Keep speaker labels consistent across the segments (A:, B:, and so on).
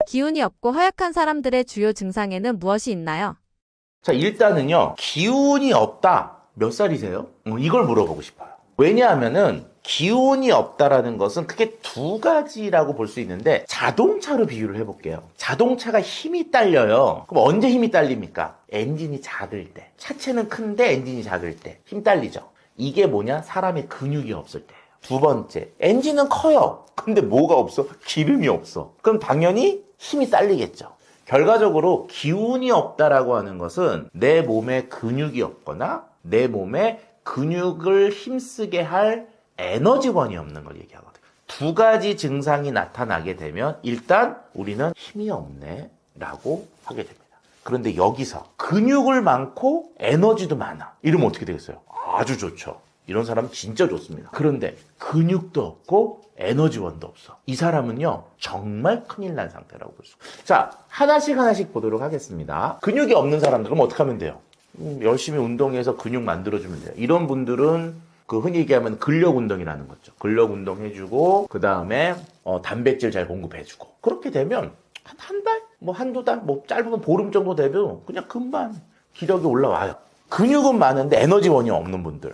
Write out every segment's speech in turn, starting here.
A: 기운이 없고 허약한 사람들의 주요 증상에는 무엇이 있나요?
B: 자, 일단은요, 기운이 없다. 몇 살이세요? 이걸 물어보고 싶어요. 왜냐하면은 기운이 없다라는 것은 크게 두 가지라고 볼 수 있는데, 자동차로 비유를 해볼게요. 자동차가 힘이 딸려요. 그럼 언제 힘이 딸립니까? 엔진이 작을 때. 차체는 큰데 엔진이 작을 때 힘 딸리죠. 이게 뭐냐? 사람의 근육이 없을 때예요. 두 번째, 엔진은 커요. 근데 뭐가 없어? 기름이 없어. 그럼 당연히 힘이 딸리겠죠. 결과적으로 기운이 없다라고 하는 것은 내 몸에 근육이 없거나 내 몸에 근육을 힘쓰게 할 에너지원이 없는 걸 얘기하거든요. 두 가지 증상이 나타나게 되면 일단 우리는 힘이 없네 라고 하게 됩니다. 그런데 여기서 근육을 많고 에너지도 많아. 이러면 어떻게 되겠어요? 아주 좋죠. 이런 사람은 진짜 좋습니다. 그런데 근육도 없고 에너지원도 없어. 이 사람은요, 정말 큰일 난 상태라고 볼 수 있어요. 자, 하나씩 보도록 하겠습니다. 근육이 없는 사람들, 그럼 어떻게 하면 돼요? 열심히 운동해서 근육 만들어주면 돼요. 이런 분들은 흔히 얘기하면 근력 운동이라는 거죠. 근력 운동 해주고, 그 다음에 단백질 잘 공급해주고. 그렇게 되면 한 달? 한두 달? 짧으면 보름 정도 되면 그냥 금방 기력이 올라와요. 근육은 많은데 에너지원이 없는 분들.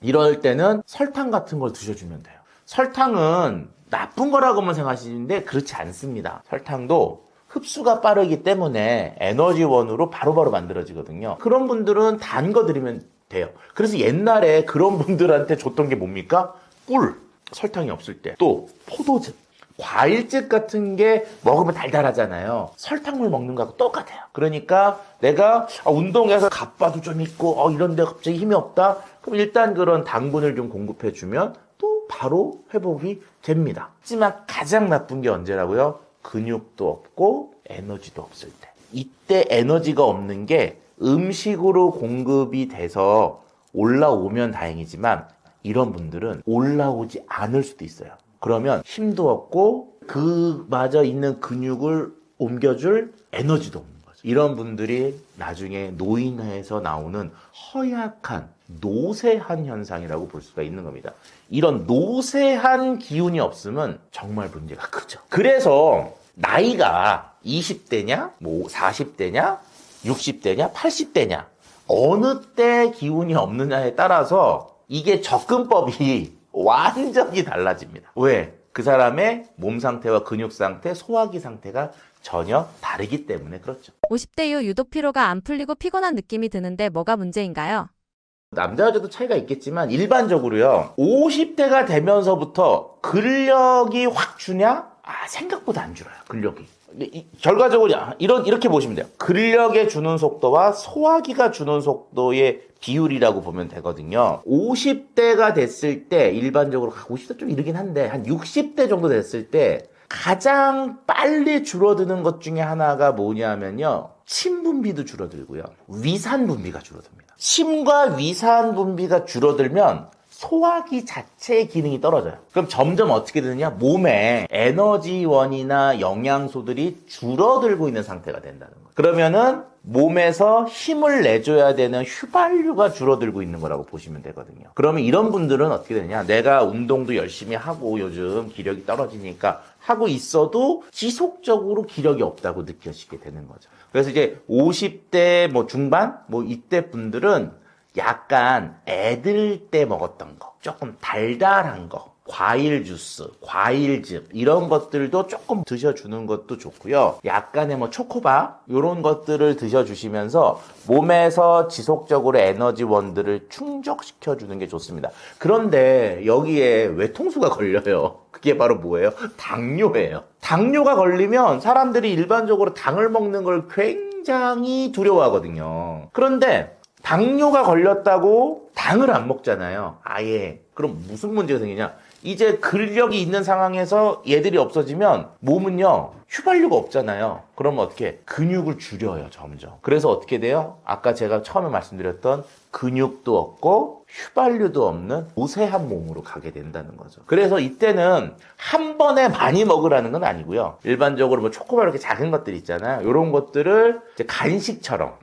B: 이럴 때는 설탕 같은 걸 드셔주면 돼요. 설탕은 나쁜 거라고만 생각하시는데 그렇지 않습니다. 설탕도 흡수가 빠르기 때문에 에너지원으로 바로바로 만들어지거든요. 그런 분들은 단 거 드리면 돼요. 그래서 옛날에 그런 분들한테 줬던 게 뭡니까? 꿀, 설탕이 없을 때. 또 포도즙, 과일즙 같은 게 먹으면 달달하잖아요. 설탕물 먹는 거하고 똑같아요. 그러니까 내가 운동해서 가빠도 좀 있고 이런 데 갑자기 힘이 없다? 그럼 일단 그런 당분을 좀 공급해주면 또 바로 회복이 됩니다. 하지만 가장 나쁜 게 언제라고요? 근육도 없고 에너지도 없을 때. 이때 에너지가 없는 게 음식으로 공급이 돼서 올라오면 다행이지만 이런 분들은 올라오지 않을 수도 있어요. 그러면 힘도 없고 그마저 있는 근육을 옮겨줄 에너지도 없는 거죠. 이런 분들이 나중에 노인화에서 나오는 허약한 노쇠한 현상이라고 볼 수가 있는 겁니다. 이런 노쇠한 기운이 없으면 정말 문제가 크죠. 그래서 나이가 20대냐, 40대냐, 60대냐, 80대냐 어느 때 기운이 없느냐에 따라서 이게 접근법이 완전히 달라집니다. 왜? 그 사람의 몸 상태와 근육 상태, 소화기 상태가 전혀 다르기 때문에 그렇죠.
A: 50대 이후 유독 피로가 안 풀리고 피곤한 느낌이 드는데 뭐가 문제인가요?
B: 남자 여자도 차이가 있겠지만 일반적으로요, 50대가 되면서부터 근력이 확 주냐? 생각보다 안 줄어요. 근력이. 결과적으로 이렇게 보시면 돼요. 근력에 주는 속도와 소화기가 주는 속도의 비율이라고 보면 되거든요. 50대가 됐을 때 일반적으로 50대 좀 이르긴 한데 한 60대 정도 됐을 때 가장 빨리 줄어드는 것 중에 하나가 뭐냐면요, 침 분비도 줄어들고요, 위산 분비가 줄어듭니다. 침과 위산 분비가 줄어들면 소화기 자체의 기능이 떨어져요. 그럼 점점 어떻게 되느냐? 몸에 에너지원이나 영양소들이 줄어들고 있는 상태가 된다는 거예요. 그러면은 몸에서 힘을 내줘야 되는 휘발유가 줄어들고 있는 거라고 보시면 되거든요. 그러면 이런 분들은 어떻게 되느냐? 내가 운동도 열심히 하고 요즘 기력이 떨어지니까 하고 있어도 지속적으로 기력이 없다고 느껴지게 되는 거죠. 그래서 이제 50대 중반 이때 분들은 약간 애들 때 먹었던 거, 조금 달달한 거, 과일 주스, 과일즙 이런 것들도 조금 드셔주는 것도 좋고요. 약간의 초코바 이런 것들을 드셔주시면서 몸에서 지속적으로 에너지원들을 충족시켜주는 게 좋습니다. 그런데 여기에 외통수가 걸려요. 그게 바로 뭐예요? 당뇨예요. 당뇨가 걸리면 사람들이 일반적으로 당을 먹는 걸 굉장히 두려워하거든요. 그런데 당뇨가 걸렸다고 당을 안 먹잖아요. 아예. 그럼 무슨 문제가 생기냐? 이제 근력이 있는 상황에서 얘들이 없어지면 몸은요, 휘발유가 없잖아요. 그러면 어떻게? 근육을 줄여요, 점점. 그래서 어떻게 돼요? 아까 제가 처음에 말씀드렸던 근육도 없고 휘발유도 없는 노쇠한 몸으로 가게 된다는 거죠. 그래서 이때는 한 번에 많이 먹으라는 건 아니고요. 일반적으로 초코바 이렇게 작은 것들 있잖아요. 이런 것들을 이제 간식처럼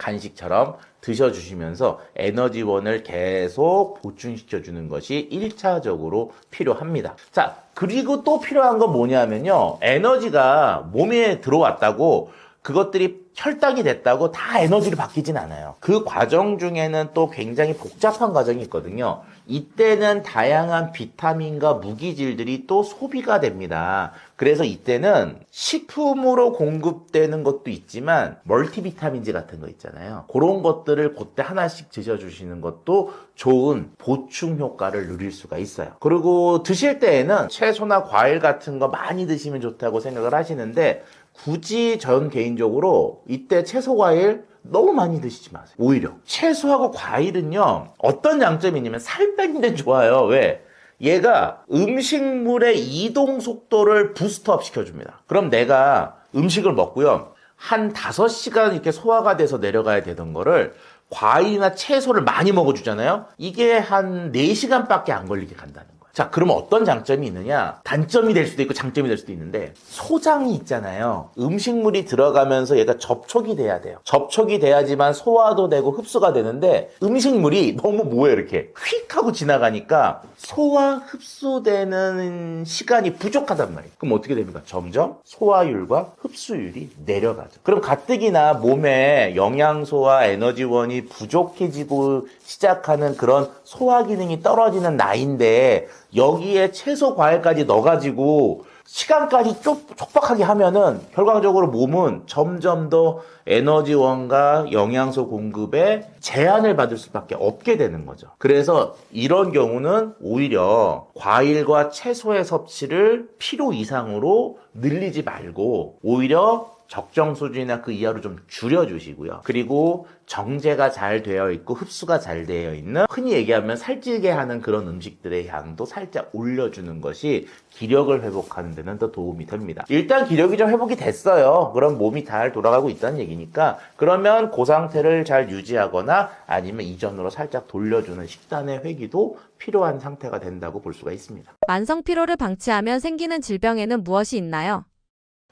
B: 드셔주시면서 에너지원을 계속 보충시켜주는 것이 1차적으로 필요합니다. 자, 그리고 또 필요한 건 뭐냐면요. 에너지가 몸에 들어왔다고 그것들이 혈당이 됐다고 다 에너지로 바뀌진 않아요. 그 과정 중에는 또 굉장히 복잡한 과정이 있거든요. 이때는 다양한 비타민과 무기질들이 또 소비가 됩니다. 그래서 이때는 식품으로 공급되는 것도 있지만 멀티비타민제 같은 거 있잖아요. 그런 것들을 그때 하나씩 드셔주시는 것도 좋은 보충 효과를 누릴 수가 있어요. 그리고 드실 때에는 채소나 과일 같은 거 많이 드시면 좋다고 생각을 하시는데 굳이 전 개인적으로 이때 채소 과일 너무 많이 드시지 마세요. 오히려 채소하고 과일은요 어떤 장점이 있냐면 살 빼는 데 좋아요. 왜? 얘가 음식물의 이동 속도를 부스트업 시켜줍니다. 그럼 내가 음식을 먹고요 한 5시간 이렇게 소화가 돼서 내려가야 되던 거를 과일이나 채소를 많이 먹어주잖아요. 이게 한 4시간밖에 안 걸리게 간다는 거예요. 자, 그러면 어떤 장점이 있느냐? 단점이 될 수도 있고 장점이 될 수도 있는데 소장이 있잖아요. 음식물이 들어가면서 얘가 접촉이 돼야 돼요. 접촉이 돼야지만 소화도 되고 흡수가 되는데 음식물이 너무 뭐예요? 이렇게 휙 하고 지나가니까 소화 흡수되는 시간이 부족하단 말이에요. 그럼 어떻게 됩니까? 점점 소화율과 흡수율이 내려가죠. 그럼 가뜩이나 몸에 영양소와 에너지원이 부족해지고 시작하는 그런 소화 기능이 떨어지는 나이인데 여기에 채소 과일까지 넣어가지고 시간까지 촉박하게 하면은 결과적으로 몸은 점점 더 에너지원과 영양소 공급에 제한을 받을 수밖에 없게 되는 거죠. 그래서 이런 경우는 오히려 과일과 채소의 섭취를 필요 이상으로 늘리지 말고 오히려 적정 수준이나 그 이하로 좀 줄여주시고요. 그리고 정제가 잘 되어 있고 흡수가 잘 되어 있는 흔히 얘기하면 살찌게 하는 그런 음식들의 양도 살짝 올려주는 것이 기력을 회복하는 데는 더 도움이 됩니다. 일단 기력이 좀 회복이 됐어요. 그럼 몸이 잘 돌아가고 있다는 얘기니까 그러면 그 상태를 잘 유지하거나 아니면 이전으로 살짝 돌려주는 식단의 회귀도 필요한 상태가 된다고 볼 수가 있습니다.
A: 만성 피로를 방치하면 생기는 질병에는 무엇이 있나요?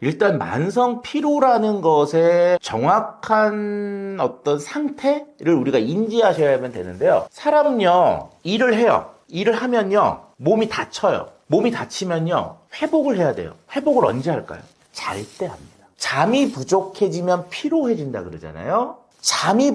B: 일단 만성 피로라는 것의 정확한 어떤 상태를 우리가 인지하셔야만 되는데요. 사람은요, 일을 해요. 일을 하면요, 몸이 다쳐요. 몸이 다치면요, 회복을 해야 돼요. 회복을 언제 할까요? 잘 때 합니다. 잠이 부족해지면 피로해진다 그러잖아요. 잠이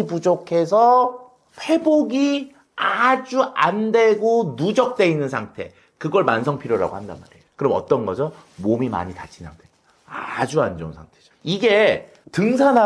B: 부족해서 회복이 아주 안 되고 누적돼 있는 상태. 그걸 만성 피로라고 한단 말이에요. 그럼 어떤 거죠? 몸이 많이 다친 상태. 아주 안 좋은 상태죠. 이게 등산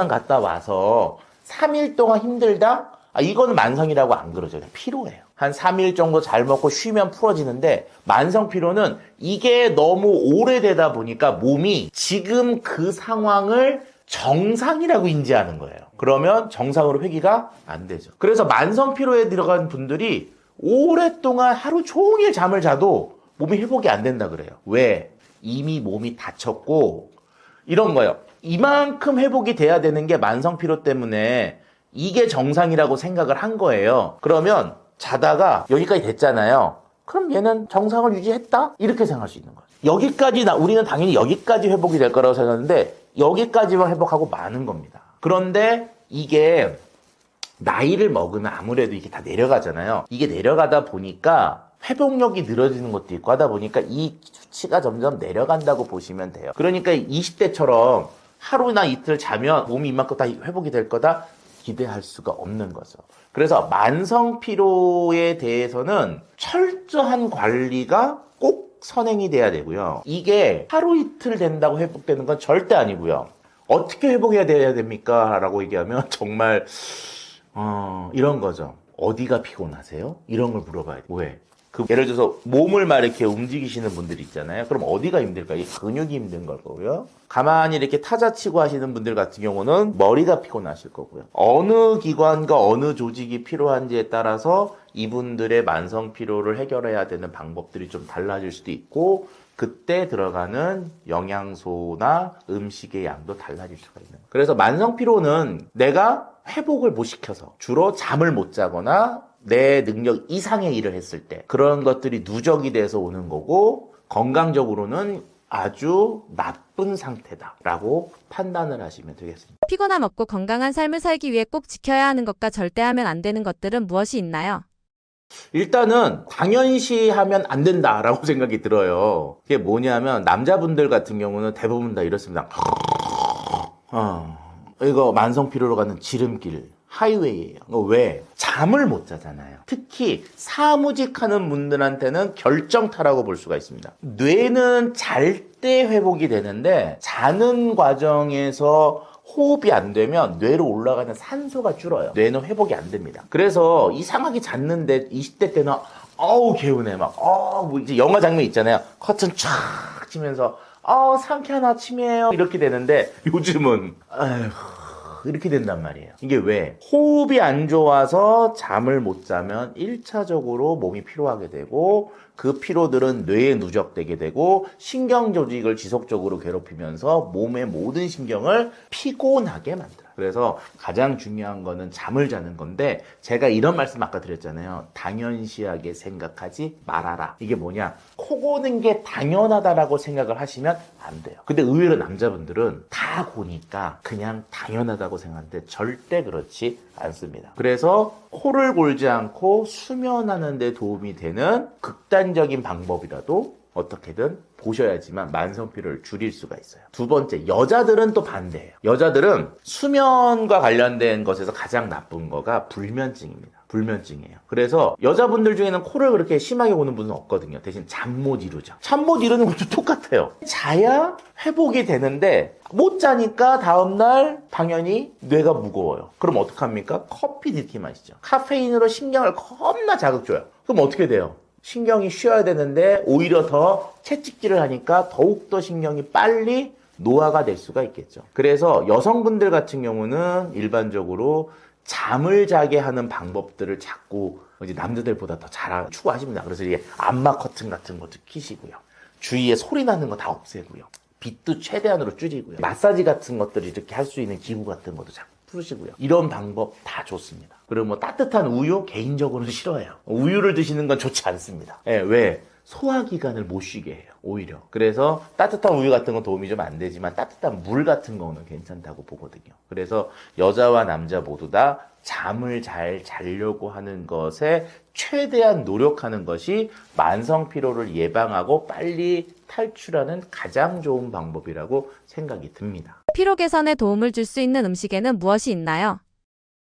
B: 갔다 와서 3일 동안 힘들다? 이거는 만성이라고 안 그러죠. 그냥 피로예요. 한 3일 정도 잘 먹고 쉬면 풀어지는데 만성 피로는 이게 너무 오래되다 보니까 몸이 지금 그 상황을 정상이라고 인지하는 거예요. 그러면 정상으로 회귀가 안 되죠. 그래서 만성 피로에 들어간 분들이 오랫동안 하루 종일 잠을 자도 몸이 회복이 안 된다 그래요. 왜? 이미 몸이 다쳤고 이런 거예요. 이만큼 회복이 돼야 되는 게 만성 피로 때문에 이게 정상이라고 생각을 한 거예요. 그러면 자다가 여기까지 됐잖아요. 그럼 얘는 정상을 유지했다? 이렇게 생각할 수 있는 거예요. 우리는 당연히 여기까지 회복이 될 거라고 생각하는데 여기까지만 회복하고 마는 겁니다. 그런데 이게 나이를 먹으면 아무래도 이게 다 내려가잖아요. 이게 내려가다 보니까 회복력이 늘어지는 것도 있고 하다 보니까 이 수치가 점점 내려간다고 보시면 돼요. 그러니까 20대처럼 하루나 이틀 자면 몸이 이만큼 다 회복이 될 거다 기대할 수가 없는 거죠. 그래서 만성 피로에 대해서는 철저한 관리가 꼭 선행이 돼야 되고요. 이게 하루 이틀 된다고 회복되는 건 절대 아니고요. 어떻게 회복해야 됩니까? 라고 얘기하면 정말 이런 거죠. 어디가 피곤하세요? 이런 걸 물어봐야 돼요. 왜? 예를 들어서 몸을 막 이렇게 움직이시는 분들 있잖아요. 그럼 어디가 힘들까요? 이 근육이 힘든 걸 거고요. 가만히 이렇게 타자치고 하시는 분들 같은 경우는 머리가 피곤하실 거고요. 어느 기관과 어느 조직이 필요한지에 따라서 이분들의 만성 피로를 해결해야 되는 방법들이 좀 달라질 수도 있고 그때 들어가는 영양소나 음식의 양도 달라질 수가 있는 거예요. 그래서 만성 피로는 내가 회복을 못 시켜서 주로 잠을 못 자거나 내 능력 이상의 일을 했을 때 그런 것들이 누적이 돼서 오는 거고 건강적으로는 아주 나쁜 상태다라고 판단을 하시면 되겠습니다.
A: 피곤함 없고 건강한 삶을 살기 위해 꼭 지켜야 하는 것과 절대 하면 안 되는 것들은 무엇이 있나요?
B: 일단은 당연시하면 안 된다라고 생각이 들어요. 그게 뭐냐면 남자분들 같은 경우는 대부분 다 이렇습니다. 이거 만성 피로로 가는 지름길 하이웨이예요. 왜? 잠을 못 자잖아요. 특히 사무직하는 분들한테는 결정타라고 볼 수가 있습니다. 뇌는 잘 때 회복이 되는데 자는 과정에서 호흡이 안 되면 뇌로 올라가는 산소가 줄어요. 뇌는 회복이 안 됩니다. 그래서 이상하게 잤는데 20대 때는 개운해 뭐 이제 영화 장면 있잖아요. 커튼 촥 치면서 상쾌한 아침이에요 이렇게 되는데 요즘은 이렇게 된단 말이에요. 이게 왜? 호흡이 안 좋아서 잠을 못 자면 1차적으로 몸이 피로하게 되고 그 피로들은 뇌에 누적되게 되고 신경 조직을 지속적으로 괴롭히면서 몸의 모든 신경을 피곤하게 만들어요. 그래서 가장 중요한 거는 잠을 자는 건데 제가 이런 말씀 아까 드렸잖아요. 당연시하게 생각하지 말아라. 이게 뭐냐? 코 고는 게 당연하다라고 생각을 하시면 안 돼요. 근데 의외로 남자분들은 다 고니까 그냥 당연하다고 생각하는데 절대 그렇지 않습니다. 그래서 코를 골지 않고 수면하는 데 도움이 되는 극단적인 방법이라도 어떻게든 보셔야지만 만성 피로를 줄일 수가 있어요. 두 번째, 여자들은 또 반대예요. 여자들은 수면과 관련된 것에서 가장 나쁜 거가 불면증입니다. 불면증이에요. 그래서 여자분들 중에는 코를 그렇게 심하게 고는 분은 없거든요. 대신 잠 못 이루죠. 잠 못 이루는 것도 똑같아요. 자야 회복이 되는데 못 자니까 다음날 당연히 뇌가 무거워요. 그럼 어떡합니까? 커피 들기 마시죠. 카페인으로 신경을 겁나 자극줘요. 그럼 어떻게 돼요? 신경이 쉬어야 되는데 오히려 더 채찍질을 하니까 더욱더 신경이 빨리 노화가 될 수가 있겠죠. 그래서 여성분들 같은 경우는 일반적으로 잠을 자게 하는 방법들을 자꾸 이제 남자들보다 더 잘 추구하십니다. 그래서 이게 암막 커튼 같은 것도 키시고요. 주위에 소리 나는 거 다 없애고요. 빛도 최대한으로 줄이고요. 마사지 같은 것들을 이렇게 할 수 있는 기구 같은 것도 자꾸 푸시고요. 이런 방법 다 좋습니다. 그리고 뭐 따뜻한 우유 개인적으로는 싫어해요. 우유를 드시는 건 좋지 않습니다. 왜? 소화기관을 못 쉬게 해요. 오히려. 그래서 따뜻한 우유 같은 건 도움이 좀 안 되지만 따뜻한 물 같은 거는 괜찮다고 보거든요. 그래서 여자와 남자 모두 다 잠을 잘 자려고 하는 것에 최대한 노력하는 것이 만성 피로를 예방하고 빨리 탈출하는 가장 좋은 방법이라고 생각이 듭니다.
A: 피로 개선에 도움을 줄 수 있는 음식에는 무엇이 있나요?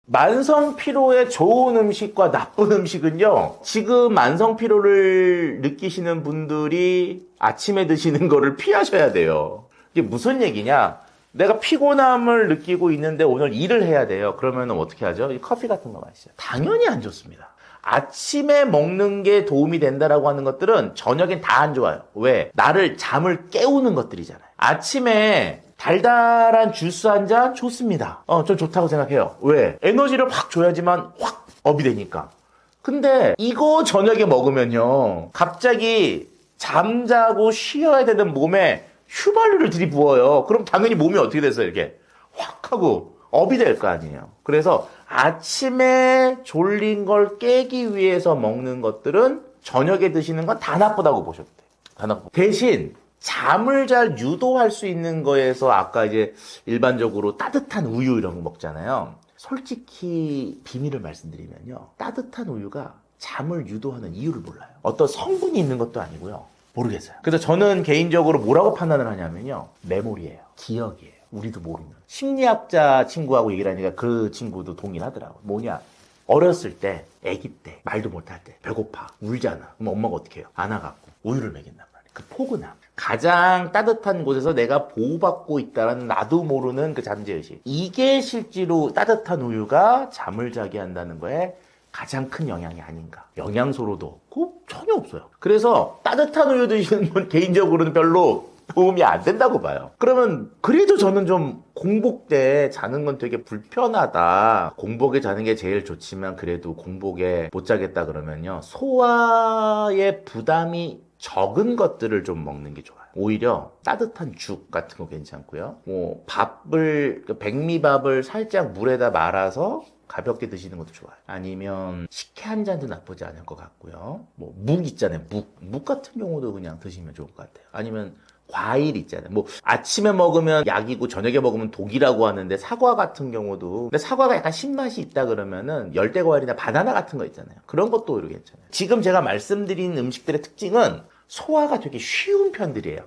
B: 만성 피로에 좋은 음식과 나쁜 음식은요. 지금 만성 피로를 느끼시는 분들이 아침에 드시는 거를 피하셔야 돼요. 이게 무슨 얘기냐? 내가 피곤함을 느끼고 있는데 오늘 일을 해야 돼요. 그러면 어떻게 하죠? 커피 같은 거 마시죠. 당연히 안 좋습니다. 아침에 먹는 게 도움이 된다라고 하는 것들은 저녁엔 다 안 좋아요. 왜? 나를 잠을 깨우는 것들이잖아요. 아침에 달달한 주스 한 잔 좋습니다. 전 좋다고 생각해요. 왜? 에너지를 확 줘야지만 확 업이 되니까. 근데 이거 저녁에 먹으면요. 갑자기 잠자고 쉬어야 되는 몸에 휘발유를 들이부어요. 그럼 당연히 몸이 어떻게 돼서 이렇게 확 하고 업이 될 거 아니에요. 그래서 아침에 졸린 걸 깨기 위해서 먹는 것들은 저녁에 드시는 건 다 나쁘다고 보셔도 돼요. 다 나쁘고. 대신 잠을 잘 유도할 수 있는 거에서 아까 이제 일반적으로 따뜻한 우유 이런 거 먹잖아요. 솔직히 비밀을 말씀드리면요. 따뜻한 우유가 잠을 유도하는 이유를 몰라요. 어떤 성분이 있는 것도 아니고요. 모르겠어요. 그래서 저는 개인적으로 뭐라고 판단을 하냐면요. 메모리예요. 기억이에요. 우리도 모르는. 심리학자 친구하고 얘기를 하니까 그 친구도 동의하더라고요. 뭐냐. 어렸을 때, 아기 때, 말도 못할 때, 배고파, 울잖아. 그럼 엄마가 어떻게 해요? 안아갖고 우유를 먹인단 말이에요. 그 포근함. 가장 따뜻한 곳에서 내가 보호받고 있다는 나도 모르는 그 잠재의식. 이게 실제로 따뜻한 우유가 잠을 자게 한다는 거에 가장 큰 영향이 아닌가. 영양소로도 없고 전혀 없어요. 그래서 따뜻한 우유 드시는 분 개인적으로는 별로 도움이 안 된다고 봐요. 그러면 그래도 저는 좀 공복 때 자는 건 되게 불편하다. 공복에 자는 게 제일 좋지만 그래도 공복에 못 자겠다 그러면요. 소화의 부담이 적은 것들을 좀 먹는 게 좋아요. 오히려 따뜻한 죽 같은 거 괜찮고요. 뭐 밥을 백미밥을 살짝 물에다 말아서 가볍게 드시는 것도 좋아요. 아니면 식혜 한 잔도 나쁘지 않을 것 같고요. 뭐 묵 있잖아요. 묵 같은 경우도 그냥 드시면 좋을 것 같아요. 아니면 과일 있잖아요. 뭐 아침에 먹으면 약이고 저녁에 먹으면 독이라고 하는데 사과 같은 경우도 근데 사과가 약간 신맛이 있다 그러면은 열대 과일이나 바나나 같은 거 있잖아요. 그런 것도 오히려 괜찮아요. 지금 제가 말씀드린 음식들의 특징은 소화가 되게 쉬운 편들이에요.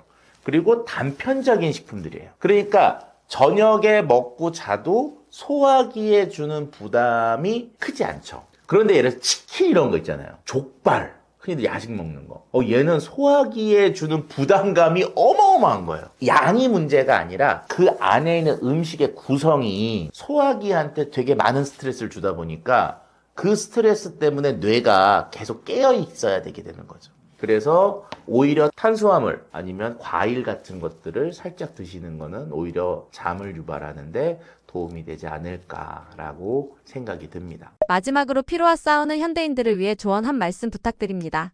B: 그리고 단편적인 식품들이에요. 그러니까 저녁에 먹고 자도 소화기에 주는 부담이 크지 않죠. 그런데 예를 들어서 치킨 이런 거 있잖아요. 족발. 흔히들 야식 먹는 거. 얘는 소화기에 주는 부담감이 어마어마한 거예요. 양이 문제가 아니라 그 안에 있는 음식의 구성이 소화기한테 되게 많은 스트레스를 주다 보니까 그 스트레스 때문에 뇌가 계속 깨어 있어야 되게 되는 거죠. 그래서 오히려 탄수화물 아니면 과일 같은 것들을 살짝 드시는 거는 오히려 잠을 유발하는데 도움이 되지 않을까라고 생각이 듭니다.
A: 마지막으로 피로와 싸우는 현대인들을 위해 조언 한 말씀 부탁드립니다.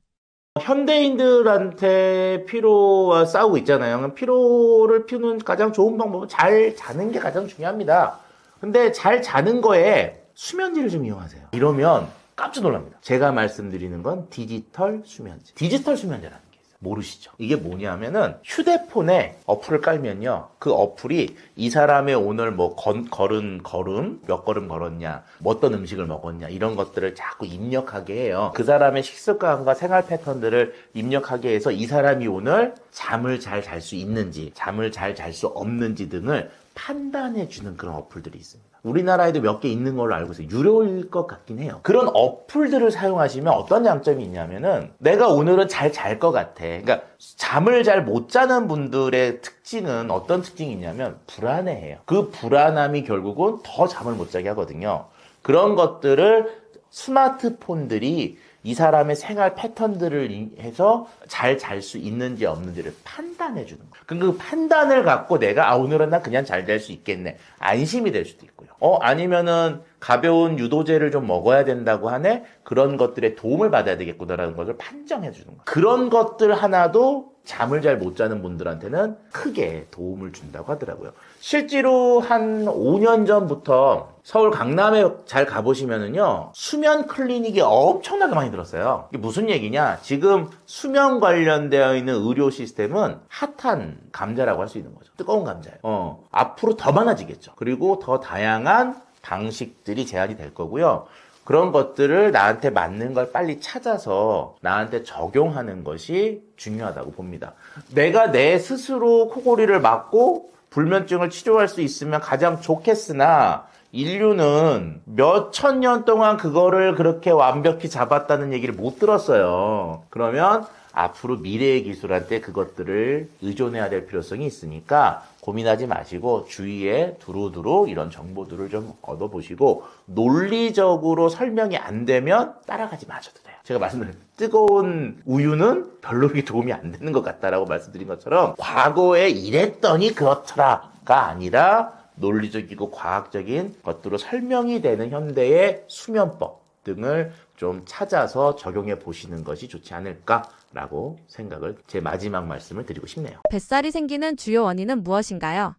B: 현대인들한테 피로와 싸우고 있잖아요. 피로를 푸는 가장 좋은 방법은 잘 자는 게 가장 중요합니다. 근데 잘 자는 거에 수면제를 좀 이용하세요. 이러면 깜짝 놀랍니다. 제가 말씀드리는 건 디지털 수면제. 디지털 수면제라는 게 있어요. 모르시죠? 이게 뭐냐면은 휴대폰에 어플을 깔면요. 그 어플이 이 사람의 오늘 뭐 걸은 걸음, 몇 걸음 걸었냐, 뭐 어떤 음식을 먹었냐 이런 것들을 자꾸 입력하게 해요. 그 사람의 식습관과 생활 패턴들을 입력하게 해서 이 사람이 오늘 잠을 잘 잘 수 있는지, 잠을 잘 잘 수 없는지 등을 판단해주는 그런 어플들이 있습니다. 우리나라에도 몇 개 있는 걸로 알고 있어요. 유료일 것 같긴 해요. 그런 어플들을 사용하시면 어떤 장점이 있냐면은 내가 오늘은 잘 잘 것 같아. 그러니까 잠을 잘 못 자는 분들의 특징은 어떤 특징이 있냐면 불안해해요. 그 불안함이 결국은 더 잠을 못 자게 하거든요. 그런 것들을 스마트폰들이 이 사람의 생활 패턴들을 해서 잘 잘 수 있는지 없는지를 판단해 주는 거예요. 그 판단을 갖고 내가 오늘은 나 그냥 잘 잘 수 있겠네. 안심이 될 수도 있고요. 아니면은 가벼운 유도제를 좀 먹어야 된다고 하네. 그런 것들에 도움을 받아야 되겠구나라는 것을 판정해 주는 거예요. 그런 것들 하나도 잠을 잘 못 자는 분들한테는 크게 도움을 준다고 하더라고요. 실제로 한 5년 전부터 서울 강남에 잘 가보시면은요, 수면 클리닉이 엄청나게 많이 들었어요. 이게 무슨 얘기냐? 지금 수면 관련되어 있는 의료 시스템은 핫한 감자라고 할 수 있는 거죠. 뜨거운 감자예요. 앞으로 더 많아지겠죠. 그리고 더 다양한 방식들이 제한이 될 거고요. 그런 것들을 나한테 맞는 걸 빨리 찾아서 나한테 적용하는 것이 중요하다고 봅니다. 내가 내 스스로 코골이를 막고 불면증을 치료할 수 있으면 가장 좋겠으나 인류는 몇 천 년 동안 그거를 그렇게 완벽히 잡았다는 얘기를 못 들었어요. 그러면 앞으로 미래의 기술한테 그것들을 의존해야 될 필요성이 있으니까 고민하지 마시고 주위에 두루두루 이런 정보들을 좀 얻어보시고 논리적으로 설명이 안 되면 따라가지 마셔도 돼요. 제가 말씀드린 뜨거운 우유는 별로 그렇게 도움이 안 되는 것 같다라고 말씀드린 것처럼 과거에 이랬더니 그렇더라가 아니라 논리적이고 과학적인 것들로 설명이 되는 현대의 수면법 등을 좀 찾아서 적용해 보시는 것이 좋지 않을까라고 생각을 제 마지막 말씀을 드리고 싶네요.
A: 뱃살이 생기는 주요 원인은 무엇인가요?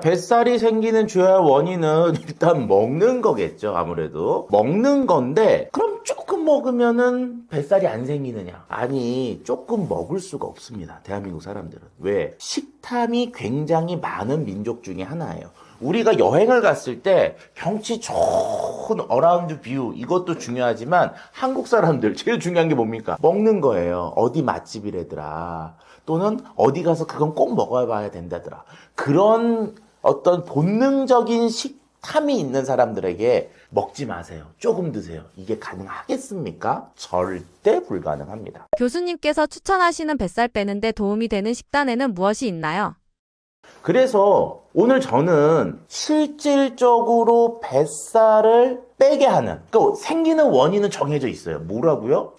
B: 뱃살이 생기는 주요 원인은 일단 먹는 거겠죠. 아무래도 먹는 건데 그럼 조금 먹으면은 뱃살이 안 생기느냐? 아니, 조금 먹을 수가 없습니다. 대한민국 사람들은. 왜? 식탐이 굉장히 많은 민족 중에 하나예요. 우리가 여행을 갔을 때 경치 좋은 어라운드 뷰 이것도 중요하지만 한국 사람들 제일 중요한 게 뭡니까? 먹는 거예요. 어디 맛집이래더라. 또는 어디 가서 그건 꼭 먹어봐야 된다더라. 그런 어떤 본능적인 식탐이 있는 사람들에게 먹지 마세요. 조금 드세요. 이게 가능하겠습니까? 절대 불가능합니다.
A: 교수님께서 추천하시는 뱃살 빼는데 도움이 되는 식단에는 무엇이 있나요?
B: 그래서 오늘 저는 실질적으로 뱃살을 빼게 하는, 그 생기는 원인은 정해져 있어요. 뭐라고요?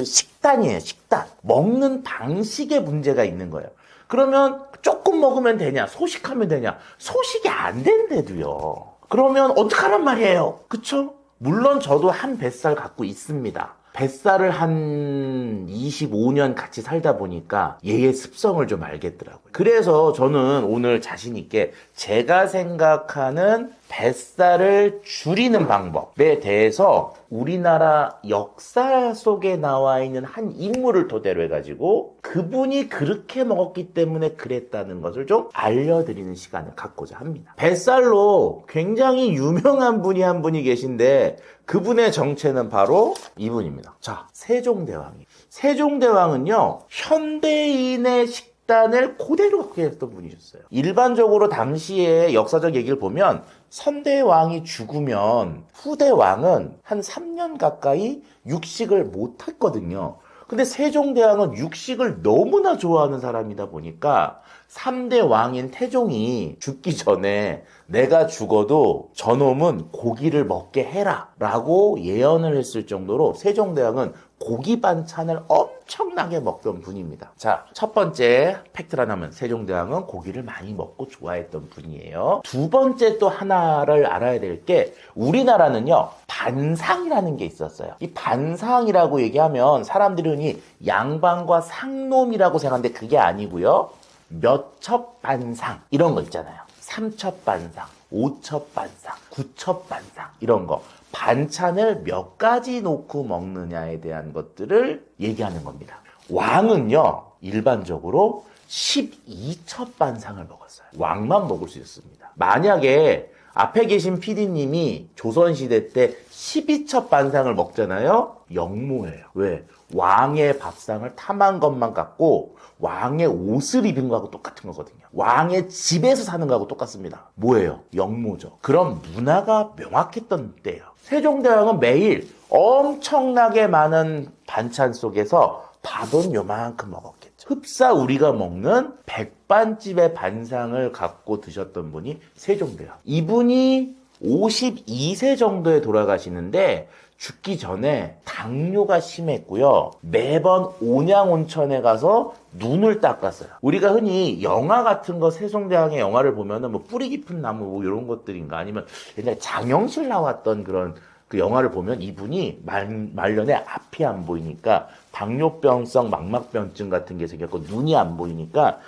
B: 식단이에요. 식단. 먹는 방식에 문제가 있는 거예요. 그러면 조금 먹으면 되냐? 소식하면 되냐? 소식이 안 된대도요. 그러면 어떡하란 말이에요? 그쵸? 물론 저도 한 뱃살 갖고 있습니다. 뱃살을 한 25년 같이 살다 보니까 얘의 습성을 좀 알겠더라고요. 그래서 저는 오늘 자신 있게 제가 생각하는 뱃살을 줄이는 방법에 대해서 우리나라 역사 속에 나와 있는 한 인물을 토대로 해가지고 그분이 그렇게 먹었기 때문에 그랬다는 것을 좀 알려드리는 시간을 갖고자 합니다. 뱃살로 굉장히 유명한 분이 한 분이 계신데 그분의 정체는 바로 이분입니다. 자, 세종대왕이. 세종대왕은요, 현대인의 식단을 그대로 갖게 했던 분이셨어요. 일반적으로 당시에 역사적 얘기를 보면 선대왕이 죽으면 후대왕은 한 3년 가까이 육식을 못 했거든요. 근데 세종대왕은 육식을 너무나 좋아하는 사람이다 보니까 3대 왕인 태종이 죽기 전에 내가 죽어도 저놈은 고기를 먹게 해라 라고 예언을 했을 정도로 세종대왕은 고기 반찬을 엄청나게 먹던 분입니다. 자, 첫 번째 팩트를 하면 세종대왕은 고기를 많이 먹고 좋아했던 분이에요. 두 번째 또 하나를 알아야 될 게 우리나라는요, 반상이라는 게 있었어요. 이 반상이라고 얘기하면 사람들이 흔히 양반과 상놈이라고 생각하는데 그게 아니고요. 몇 첩 반상 이런 거 있잖아요. 3첩 반상, 5첩 반상, 9첩 반상 이런 거. 반찬을 몇 가지 놓고 먹느냐에 대한 것들을 얘기하는 겁니다. 왕은요, 일반적으로 12첩 반상을 먹었어요. 왕만 먹을 수 있었습니다. 만약에 앞에 계신 PD님이 조선시대 때 12첩 반상을 먹잖아요? 역모예요. 왜? 왕의 밥상을 탐한 것만 같고 왕의 옷을 입은 거하고 똑같은 거거든요. 왕의 집에서 사는 거하고 똑같습니다. 뭐예요? 역모죠. 그럼 문화가 명확했던 때예요. 세종대왕은 매일 엄청나게 많은 반찬 속에서 밥은 요만큼 먹었겠죠. 흡사 우리가 먹는 백반집의 반상을 갖고 드셨던 분이 세종대왕. 이분이 52세 정도에 돌아가시는데 죽기 전에 당뇨가 심했고요. 매번 온양온천에 가서 눈을 닦았어요. 우리가 흔히 영화 같은 거 세종대왕의 영화를 보면은 뭐 뿌리 깊은 나무 뭐 이런 것들인가 아니면 옛날에 장영실 나왔던 그런 그 영화를 보면 이분이 말년에 앞이 안 보이니까 당뇨병성 망막병증 같은 게 생겼고 눈이 안 보이니까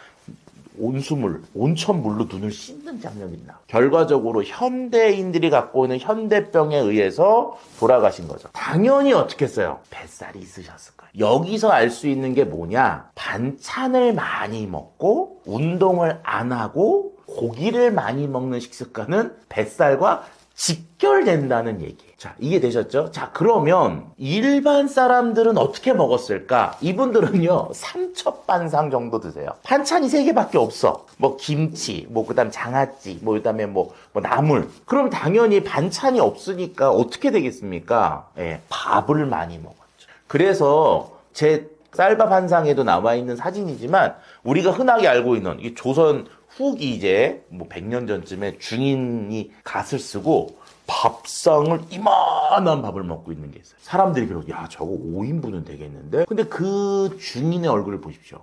B: 온천물로 눈을 씻는 장면이 나. 결과적으로 현대인들이 갖고 있는 현대병에 의해서 돌아가신 거죠. 당연히 어떻게 했어요? 뱃살이 있으셨을 거예요. 여기서 알 수 있는 게 뭐냐? 반찬을 많이 먹고 운동을 안 하고 고기를 많이 먹는 식습관은 뱃살과 직결된다는 얘기예요. 자, 이게 되셨죠? 자, 그러면 일반 사람들은 어떻게 먹었을까? 이분들은요, 3첩 반상 정도 드세요. 반찬이 3개밖에 없어. 뭐 김치, 뭐 그다음 장아찌, 뭐 그다음에 뭐 나물. 그럼 당연히 반찬이 없으니까 어떻게 되겠습니까? 예, 밥을 많이 먹었죠. 그래서 제 쌀밥 한 상에도 나와 있는 사진이지만 우리가 흔하게 알고 있는 이 조선 후기 이제 뭐 100년 전쯤에 중인이 갓을 쓰고 밥상을 이만한 밥을 먹고 있는 게 있어요. 사람들이 그러고 야 저거 5인분은 되겠는데? 근데 그 중인의 얼굴을 보십시오.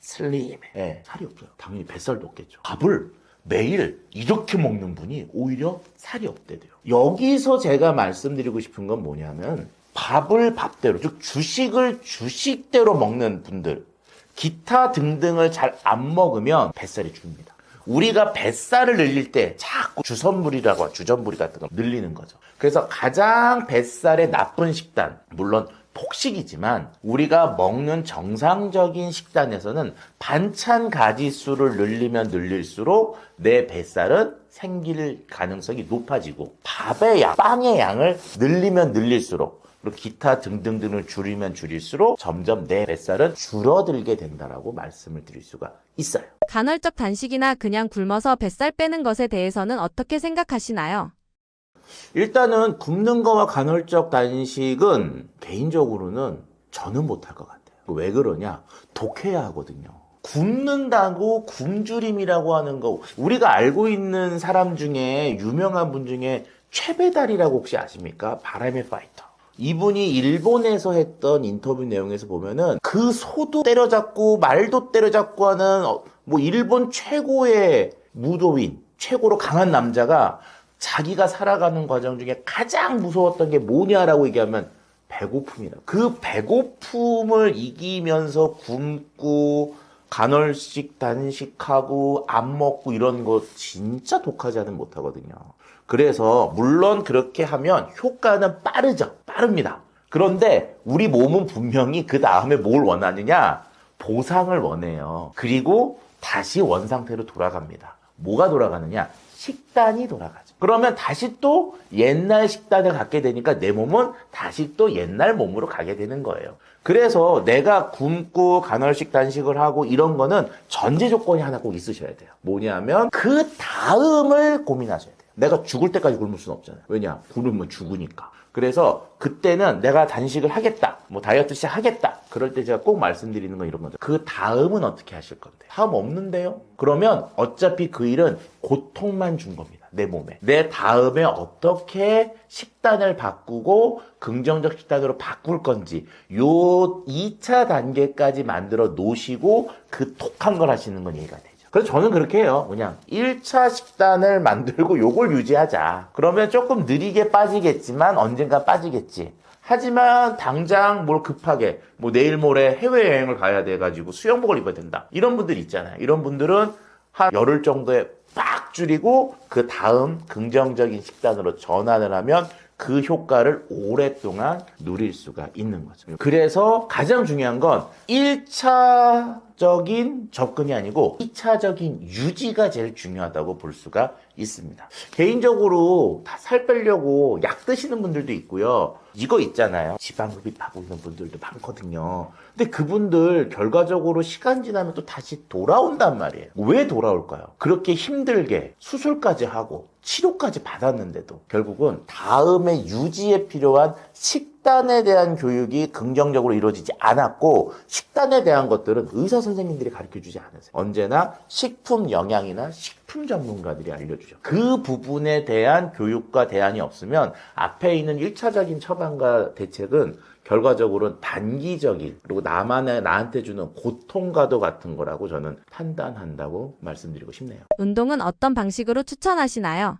B: 슬림해. 예, 살이 없어요. 당연히 뱃살도 없겠죠. 밥을 매일 이렇게 먹는 분이 오히려 살이 없대요. 여기서 제가 말씀드리고 싶은 건 뭐냐면 밥을 밥대로, 즉 주식을 주식대로 먹는 분들 기타 등등을 잘 안 먹으면 뱃살이 줍니다. 우리가 뱃살을 늘릴 때 자꾸 주전부리 같은 거 늘리는 거죠. 그래서 가장 뱃살에 나쁜 식단, 물론 폭식이지만 우리가 먹는 정상적인 식단에서는 반찬 가지수를 늘리면 늘릴수록 내 뱃살은 생길 가능성이 높아지고 빵의 양을 늘리면 늘릴수록 그리고 기타 등등등을 줄이면 줄일수록 점점 내 뱃살은 줄어들게 된다라고 말씀을 드릴 수가 있어요.
A: 간헐적 단식이나 그냥 굶어서 뱃살 빼는 것에 대해서는 어떻게 생각하시나요?
B: 일단은 굶는 거와 간헐적 단식은 개인적으로는 저는 못할 것 같아요. 왜 그러냐? 독해야 하거든요. 굶는다고 굶주림이라고 하는 거 우리가 알고 있는 사람 중에 유명한 분 중에 최배달이라고 혹시 아십니까? 바람의 파이터. 이분이 일본에서 했던 인터뷰 내용에서 보면은 그 소도 때려잡고 말도 때려잡고 하는 뭐 일본 최고의 무도인, 최고로 강한 남자가 자기가 살아가는 과정 중에 가장 무서웠던 게 뭐냐라고 얘기하면 배고픔이다. 그 배고픔을 이기면서 굶고 간헐식 단식하고 안 먹고 이런 거 진짜 독하지는 못하거든요. 그래서 물론 그렇게 하면 효과는 빠릅니다. 그런데 우리 몸은 분명히 그 다음에 뭘 원하느냐? 보상을 원해요. 그리고 다시 원상태로 돌아갑니다. 뭐가 돌아가느냐? 식단이 돌아가죠. 그러면 다시 또 옛날 식단을 갖게 되니까 내 몸은 다시 또 옛날 몸으로 가게 되는 거예요. 그래서 내가 굶고 간헐식 단식을 하고 이런 거는 전제 조건이 하나 꼭 있으셔야 돼요. 뭐냐면 그 다음을 고민하셔야 돼요. 내가 죽을 때까지 굶을 수는 없잖아요. 왜냐? 굶으면 죽으니까. 그래서 그때는 내가 단식을 하겠다, 뭐 다이어트 시작하겠다. 그럴 때 제가 꼭 말씀드리는 건 이런 거죠. 그 다음은 어떻게 하실 건데? 다음 없는데요? 그러면 어차피 그 일은 고통만 준 겁니다. 내 몸에. 내 다음에 어떻게 식단을 바꾸고 긍정적 식단으로 바꿀 건지 요 2차 단계까지 만들어 놓으시고 그 독한 걸 하시는 건 이해가 돼요. 그래서 저는 그렇게 해요. 그냥 1차 식단을 만들고 요걸 유지하자. 그러면 조금 느리게 빠지겠지만 언젠가 빠지겠지. 하지만 당장 뭘 급하게 뭐 내일 모레 해외여행을 가야 돼가지고 수영복을 입어야 된다. 이런 분들 있잖아요. 이런 분들은 한 열흘 정도에 빡 줄이고 그 다음 긍정적인 식단으로 전환을 하면 그 효과를 오랫동안 누릴 수가 있는 거죠. 그래서 가장 중요한 건 1차적인 접근이 아니고 2차적인 유지가 제일 중요하다고 볼 수가 있습니다. 개인적으로 다 살 빼려고 약 드시는 분들도 있고요. 이거 있잖아요. 지방 흡입하고 있는 분들도 많거든요. 근데 그분들 결과적으로 시간 지나면 또 다시 돌아온단 말이에요. 왜 돌아올까요? 그렇게 힘들게 수술까지 하고 치료까지 받았는데도 결국은 다음에 유지에 필요한 식단에 대한 교육이 긍정적으로 이루어지지 않았고 식단에 대한 것들은 의사 선생님들이 가르쳐주지 않으세요. 언제나 식품 영양이나 식품 전문가들이 알려주죠. 그 부분에 대한 교육과 대안이 없으면 앞에 있는 1차적인 처방과 대책은 결과적으로는 단기적인 그리고 나한테 주는 고통과도 같은 거라고 저는 판단한다고 말씀드리고 싶네요.
A: 운동은 어떤 방식으로 추천하시나요?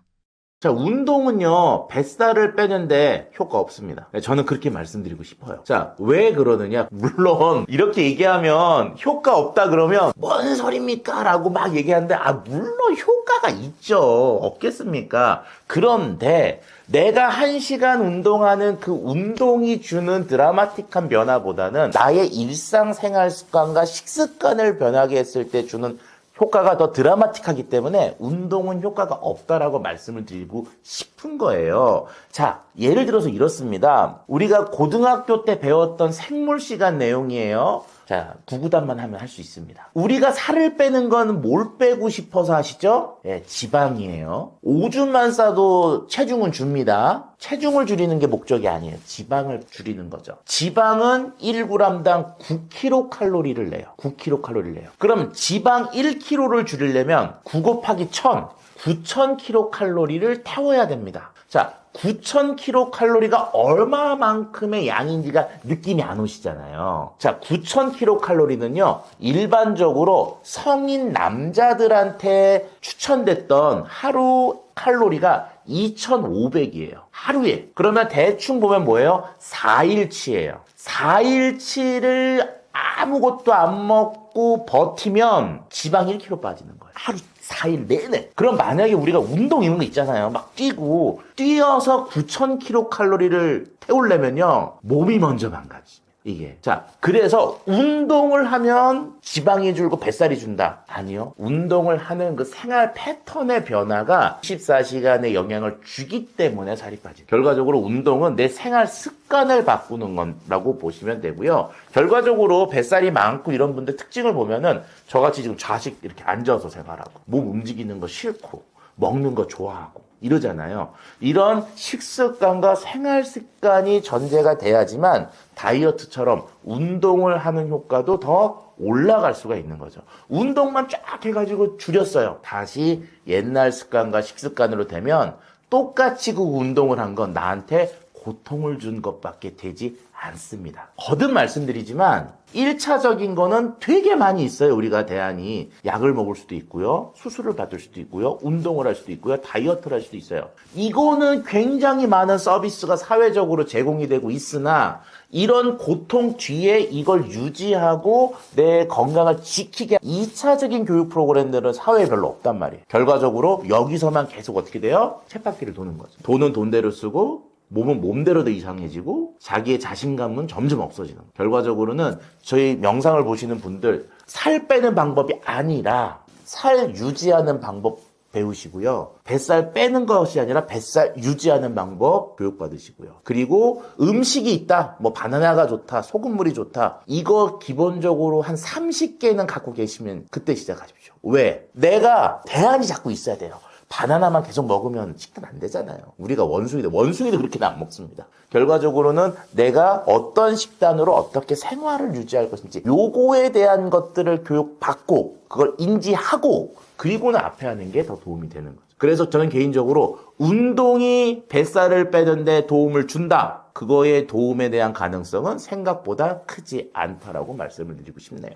B: 자, 운동은요, 뱃살을 빼는데 효과 없습니다. 저는 그렇게 말씀드리고 싶어요. 자, 왜 그러느냐? 물론, 이렇게 얘기하면 효과 없다 그러면, 뭔 소리입니까? 라고 막 얘기하는데, 물론 효과가 있죠. 없겠습니까? 그런데, 내가 1시간 운동하는 그 운동이 주는 드라마틱한 변화보다는, 나의 일상생활 습관과 식습관을 변하게 했을 때 주는 효과가 더 드라마틱하기 때문에 운동은 효과가 없다라고 말씀을 드리고 싶은 거예요. 자, 예를 들어서 이렇습니다. 우리가 고등학교 때 배웠던 생물 시간 내용이에요. 자, 구구단만 하면 할 수 있습니다. 우리가 살을 빼는 건 뭘 빼고 싶어서 하시죠? 네, 지방이에요. 오줌만 싸도 체중은 줍니다. 체중을 줄이는 게 목적이 아니에요. 지방을 줄이는 거죠. 지방은 1g당 9kcal를 내요. 9kcal를 내요. 그럼 지방 1kg를 줄이려면 9 곱하기 1000, 9000kcal를 태워야 됩니다. 자, 9000kcal가 얼마만큼의 양인지가 느낌이 안 오시잖아요. 자, 9000kcal는요, 일반적으로 성인 남자들한테 추천됐던 하루 칼로리가 2500이에요. 하루에. 그러면 대충 보면 뭐예요? 4일치예요. 4일치를 아무것도 안 먹고 버티면 지방 1kg 빠지는 거예요. 하루 4일 내내. 그럼 만약에 우리가 운동 이런 거 있잖아요. 막 뛰고 뛰어서 9000kcal를 태우려면요. 몸이 먼저 망가지. 이게. 자, 그래서 운동을 하면 지방이 줄고 뱃살이 준다. 아니요. 운동을 하는 그 생활 패턴의 변화가 24시간의 영향을 주기 때문에 살이 빠지죠. 결과적으로 운동은 내 생활 습관을 바꾸는 거라고 보시면 되고요. 결과적으로 뱃살이 많고 이런 분들 특징을 보면은 저같이 지금 좌식 이렇게 앉아서 생활하고 몸 움직이는 거 싫고 먹는 거 좋아하고 이러잖아요. 이런 식습관과 생활 습관이 전제가 돼야지만 다이어트처럼 운동을 하는 효과도 더 올라갈 수가 있는 거죠. 운동만 쫙 해가지고 줄였어요. 다시 옛날 습관과 식습관으로 되면 똑같이 그 운동을 한 건 나한테 고통을 준 것밖에 되지 않습니다. 거듭 말씀드리지만 1차적인 거는 되게 많이 있어요. 우리가 대안이 약을 먹을 수도 있고요. 수술을 받을 수도 있고요. 운동을 할 수도 있고요. 다이어트를 할 수도 있어요. 이거는 굉장히 많은 서비스가 사회적으로 제공이 되고 있으나 이런 고통 뒤에 이걸 유지하고 내 건강을 지키게 2차적인 교육 프로그램들은 사회에 별로 없단 말이에요. 결과적으로 여기서만 계속 어떻게 돼요? 쳇바퀴를 도는 거죠. 돈은 돈대로 쓰고 몸은 몸대로 더 이상해지고 자기의 자신감은 점점 없어지는 거예요. 결과적으로는 저희 영상을 보시는 분들 살 빼는 방법이 아니라 살 유지하는 방법 배우시고요. 뱃살 빼는 것이 아니라 뱃살 유지하는 방법 교육받으시고요. 그리고 음식이 있다. 뭐 바나나가 좋다. 소금물이 좋다. 이거 기본적으로 한 30개는 갖고 계시면 그때 시작하십시오. 왜? 내가 대안이 자꾸 있어야 돼요. 바나나만 계속 먹으면 식단 안 되잖아요. 우리가 원숭이도 그렇게는 안 먹습니다. 결과적으로는 내가 어떤 식단으로 어떻게 생활을 유지할 것인지 요거에 대한 것들을 교육받고 그걸 인지하고 그리고는 앞에 하는 게 더 도움이 되는 거죠. 그래서 저는 개인적으로 운동이 뱃살을 빼는데 도움을 준다. 그거의 도움에 대한 가능성은 생각보다 크지 않다라고 말씀을 드리고 싶네요.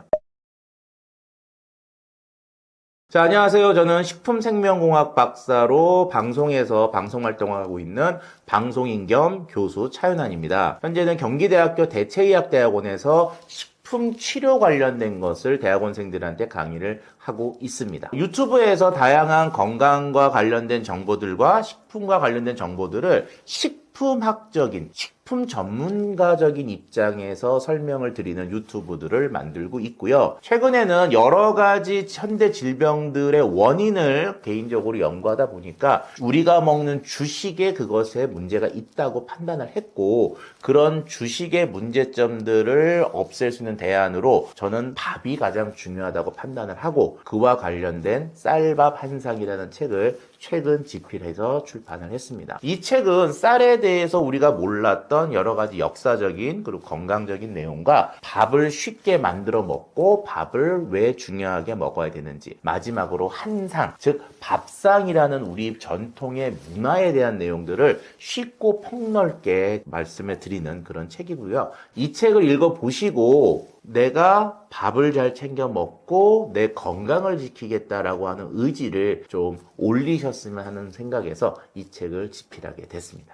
B: 자, 안녕하세요. 저는 식품생명공학 박사로 방송에서 방송 활동을 하고 있는 방송인 겸 교수 차윤환입니다. 현재는 경기대학교 대체의학대학원에서 식품 치료 관련된 것을 대학원생들한테 강의를 하고 있습니다. 유튜브에서 다양한 건강과 관련된 정보들과 식품과 관련된 정보들을 식품학적인, 식품 전문가적인 입장에서 설명을 드리는 유튜브들을 만들고 있고요. 최근에는 여러 가지 현대 질병들의 원인을 개인적으로 연구하다 보니까 우리가 먹는 주식에 그것에 문제가 있다고 판단을 했고 그런 주식의 문제점들을 없앨 수 있는 대안으로 저는 밥이 가장 중요하다고 판단을 하고 그와 관련된 쌀밥 한상이라는 책을 최근 집필해서 출판을 했습니다. 이 책은 쌀에 대해서 우리가 몰랐던 여러 가지 역사적인 그리고 건강적인 내용과 밥을 쉽게 만들어 먹고 밥을 왜 중요하게 먹어야 되는지 마지막으로 한상, 즉 밥상이라는 우리 전통의 문화에 대한 내용들을 쉽고 폭넓게 말씀을 드리는 그런 책이고요. 이 책을 읽어보시고 내가 밥을 잘 챙겨 먹고 내 건강을 지키겠다라고 하는 의지를 좀 올리셨으면 하는 생각에서 이 책을 집필하게 됐습니다.